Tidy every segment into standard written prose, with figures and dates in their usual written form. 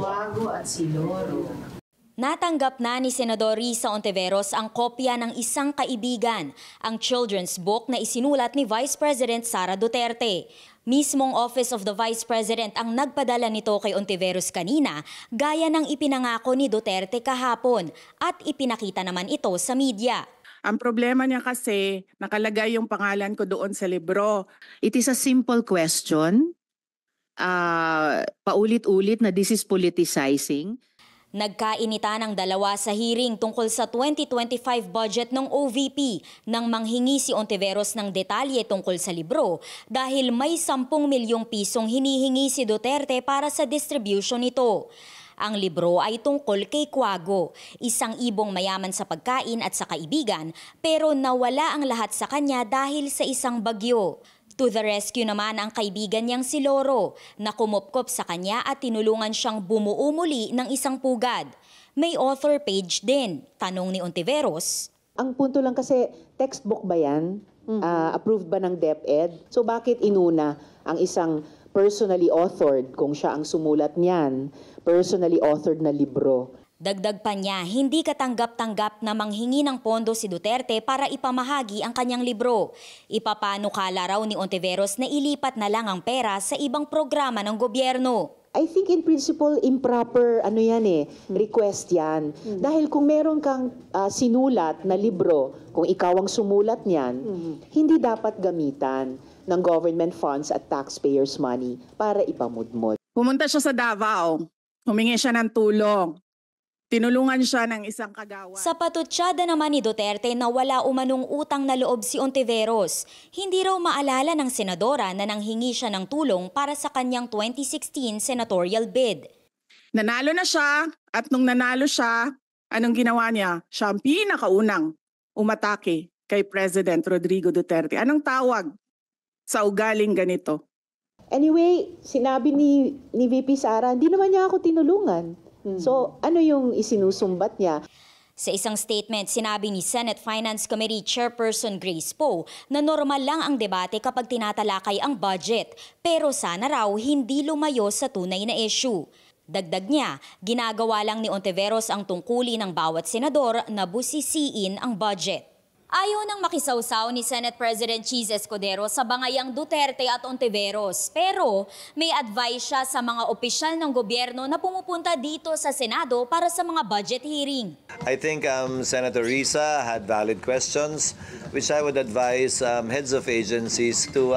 Quago at si Loro. Natanggap na ni Senador Risa Hontiveros ang kopya ng Isang Kaibigan, ang children's book na isinulat ni Vice President Sara Duterte. Mismong Office of the Vice President ang nagpadala nito kay Hontiveros kanina, gaya ng ipinangako ni Duterte kahapon, at ipinakita naman ito sa media. Ang problema niya kasi, nakalagay yung pangalan ko doon sa libro. It is a simple question. Paulit-ulit na this is politicizing. Nagkainita ng dalawa sa hearing tungkol sa 2025 budget ng OVP nang manghingi si Hontiveros ng detalye tungkol sa libro dahil may 10 milyong pisong hinihingi si Duterte para sa distribution nito. Ang libro ay tungkol kay Quago, isang ibong mayaman sa pagkain at sa kaibigan, pero nawala ang lahat sa kanya dahil sa isang bagyo. To the rescue naman ang kaibigan niyang si Loro, na kumupkop sa kanya at tinulungan siyang bumuo muli ng isang pugad. May author page din, tanong ni Hontiveros. Ang punto lang kasi, textbook ba yan? Approved ba ng DepEd? So bakit inuna ang isang personally authored, kung siya ang sumulat niyan, personally authored na libro? Dagdag pa niya, hindi katanggap-tanggap na manghingi ng pondo si Duterte para ipamahagi ang kanyang libro. Ipapanukala raw ni Hontiveros na ilipat na lang ang pera sa ibang programa ng gobyerno. I think in principle, improper request yan. Dahil kung meron kang sinulat na libro, kung ikaw ang sumulat niyan, hindi dapat gamitan ng government funds at taxpayers' money para ipamudmod. Pumunta siya sa Davao, humingi siya ng tulong. Tinulungan siya ng isang kagawa. Sa patutsada naman ni Duterte na wala umanong utang na loob si Hontiveros, hindi raw maalala ng senadora na nanghingi siya ng tulong para sa kanyang 2016 senatorial bid. Nanalo na siya at nung nanalo siya, anong ginawa niya? Siya ang pinakaunang umatake kay President Rodrigo Duterte. Anong tawag sa ugaling ganito? Anyway, sinabi ni VP Sara, hindi naman niya ako tinulungan. So, ano yung isinusumbat niya? Sa isang statement, sinabi ni Senate Finance Committee Chairperson Grace Poe na normal lang ang debate kapag tinatalakay ang budget, pero sana raw hindi lumayo sa tunay na issue. Dagdag niya, ginagawa lang ni Hontiveros ang tungkulin ng bawat senador na busisiin ang budget. Ayaw nang makisawsaw ni Senate President Cheese Escudero sa bangayang Duterte at Hontiveros. Pero may advice siya sa mga opisyal ng gobyerno na pumupunta dito sa Senado para sa mga budget hearing. I think Senator Risa had valid questions which I would advise heads of agencies to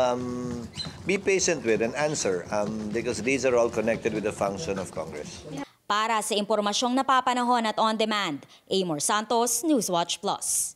be patient with and answer because these are all connected with the function of Congress. Para sa impormasyong napapanahon at on demand, Amor Santos, Newswatch Plus.